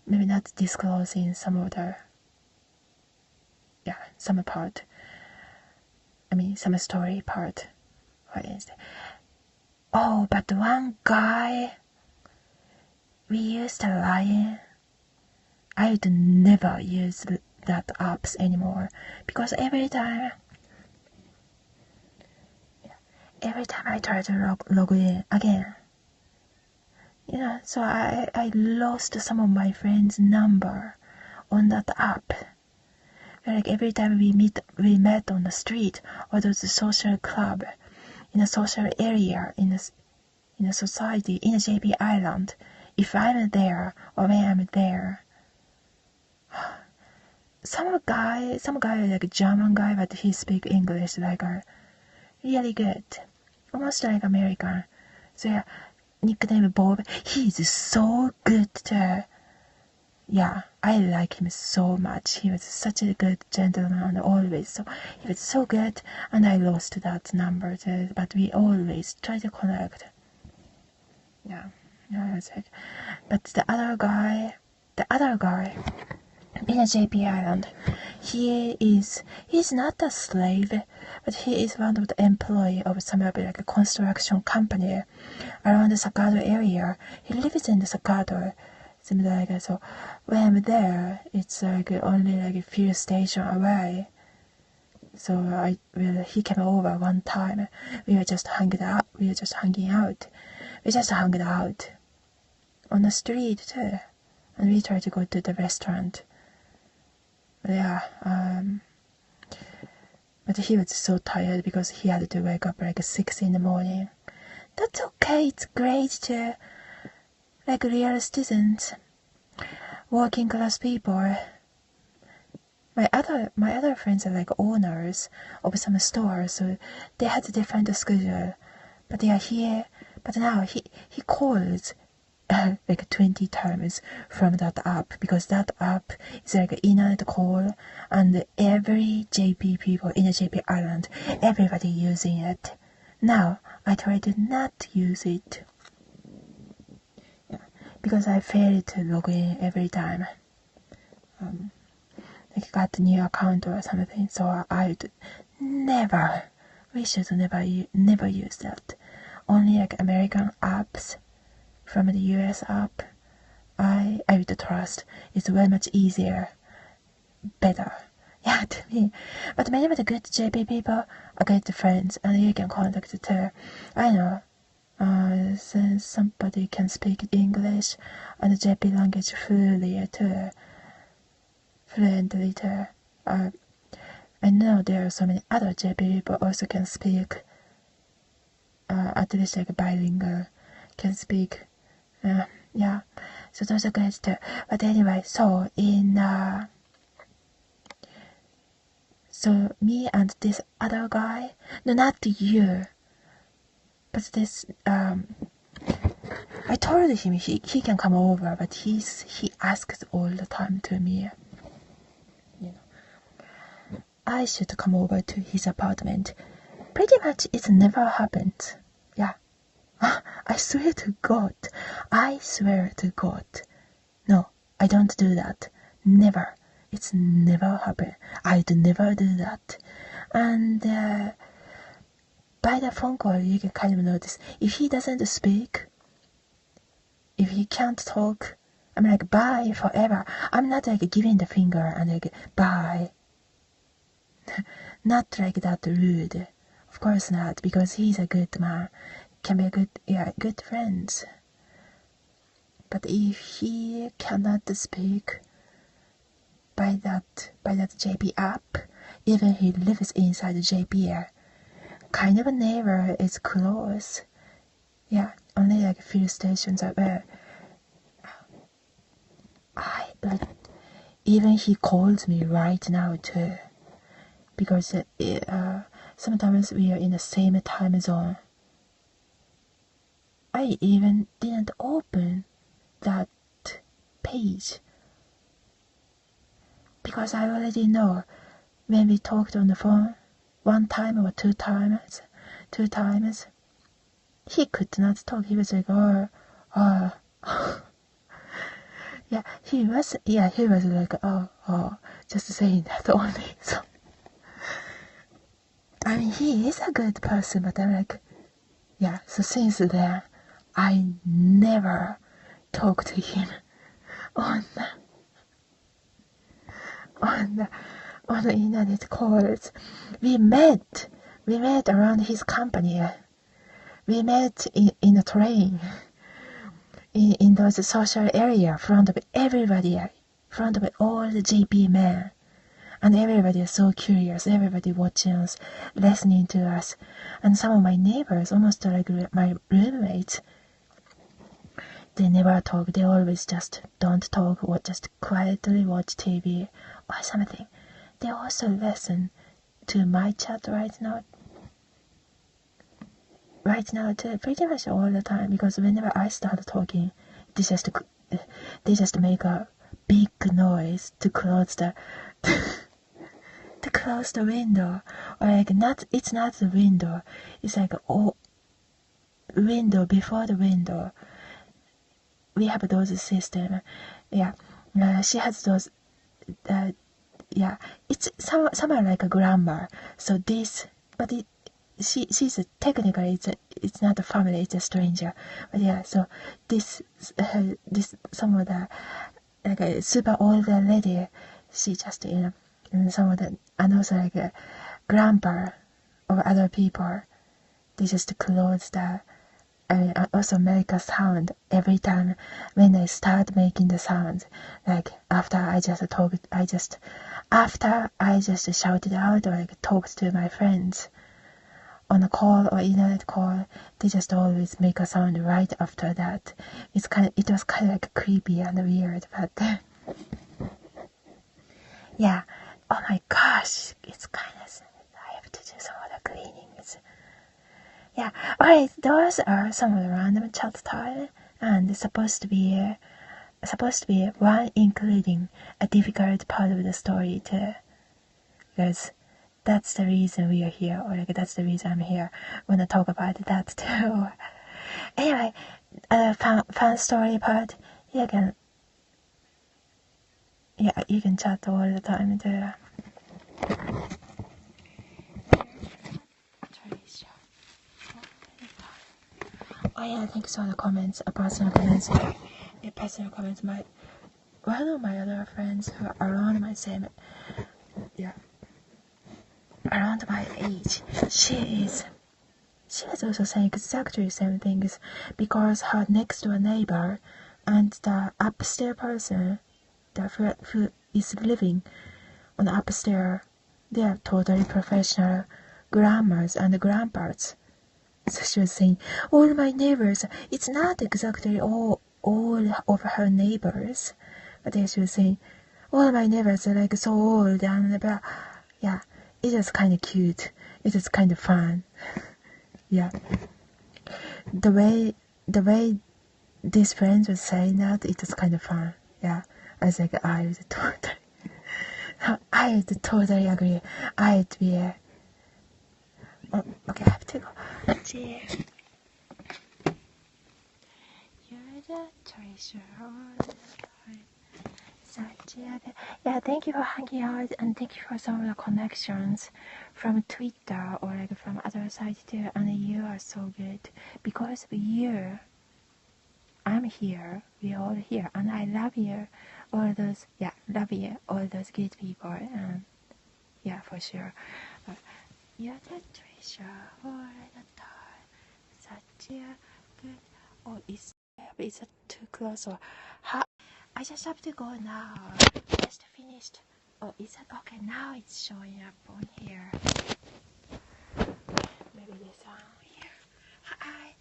maybe not disclosing some of the, some part. I mean, some story part, for instance. Oh, but one guy we used to lie. I would never use that apps anymore because every time I try to log in again, so I lost some of my friends' number on that app. Like every time we met on the street or the social club, in a social area, in a society, in a JB Island, if I'm there or when I'm there, some guy like a German guy, but he speak English like really good, almost like American. So yeah, nickname Bob. He is so good. I like him so much. He was such a good gentleman always. So he was so good, and I lost that number too, but we always try to connect. It's like, but the other guy in a JP Island, he's not a slave, but he is one of the employee of some like a construction company around the Sakado area. He lives in the Sakado. So when I'm there, it's like only like a few stations away. So he came over one time. We were just hanging out. We just hung out on the street too, and we tried to go to the restaurant. But he was so tired because he had to wake up like 6 in the morning. That's okay. It's great to like real students, working class people. My other friends are like owners of some stores, so they had a different schedule. But they are here. But now he calls like 20 times from that app, because that app is like an internet call, and every JP people in the JP Island, everybody using it. Now I try to not use it. Because I failed to log in every time. Like got a new account or something, so we should never use that. Only like American apps from the US app, I would trust. It's very much easier, better. To me. But many of the good JP people are good friends, and you can contact too. I know. Since somebody can speak English and JP language fluently too. I know there are so many other JP people also can speak, at least like bilingual, can speak. So those are great too. But anyway, so so me and this other guy, no, not you, but this, I told him he can come over, but he asks all the time to me. I should come over to his apartment. Pretty much it never happened. I swear to God. No, I don't do that. Never. It's never happened. I'd never do that. And by the phone call, you can kind of notice if he doesn't speak, if he can't talk, I'm like bye forever. I'm not like giving the finger and like bye. Not like that rude. Of course not, because he's a good man. Can be good friends. But if he cannot speak by that JP app, even he lives inside the JP, kind of a neighbor is close. Only like a few stations away. Even he calls me right now too, because sometimes we are in the same time zone. I even didn't open that page because I already know when we talked on the phone one time or two times, he could not talk. He was like, Yeah, he was like, just saying that only. So, I mean, he is a good person, but I'm like, yeah, so since then, I never talk to him on the, on the, on the internet calls. We met around his company. We met in a train, in those social area, in front of everybody, in front of all the GP men. And everybody is so curious, everybody watching us, listening to us. And some of my neighbors, almost like my roommates, they never talk, they always just don't talk or just quietly watch TV or something. They also listen to my chat right now too, pretty much all the time, because whenever I start talking, they just make a big noise to close the to close the window, or like it's not the window, it's like window before the window. We have those system. Yeah, she has those. Yeah, it's somewhere like a grandma. So this, but she's technically it's not a family, it's a stranger. But yeah, so this some of the like a super old lady, she just and some of the, and also like a grandpa or other people, they just close the also make a sound every time when I start making the sound. Like after I just shouted out or like talked to my friends on a call or internet call, they just always make a sound right after that. It was kind of like creepy and weird, but yeah. Oh my gosh, it's kind of. I have to do some other cleaning. Yeah, alright, those are some of the random chat time, and it's supposed to be one including a difficult part of the story too, because that's the reason we are here, or like that's the reason I'm here when I talk about that too. Anyway, fun story part, you can chat all the time too. Oh yeah, thanks for the comments, personal comments. Personal comments. One of my other friends who are around my age, she was also saying exactly the same things, because her next door neighbor and the upstairs person, who is living on the upstairs, they are totally professional grandmas and grandpas. So she was saying, all my neighbors, it's not exactly all of her neighbors, but then she was saying, all my neighbors are like so old and blah. Yeah, it was kind of cute. It was kind of fun. Yeah, the way these friends was saying that, it was kind of fun. Yeah, I was like, I would totally agree. I'd be. Oh, okay, I have to go. Gee. You're the treasure. Yeah, thank you for hanging out, and thank you for some of the connections from Twitter or like from other sites too. And you are so good, because of you, I'm here. We're all here, and I love you. Love you, all those good people, and yeah, for sure. You're the treasure all the time. Such a good. Oh, is it too close or how? I just have to go now. Just finished. Oh, is that okay? Now it's showing up on here. Maybe this one here. Hi.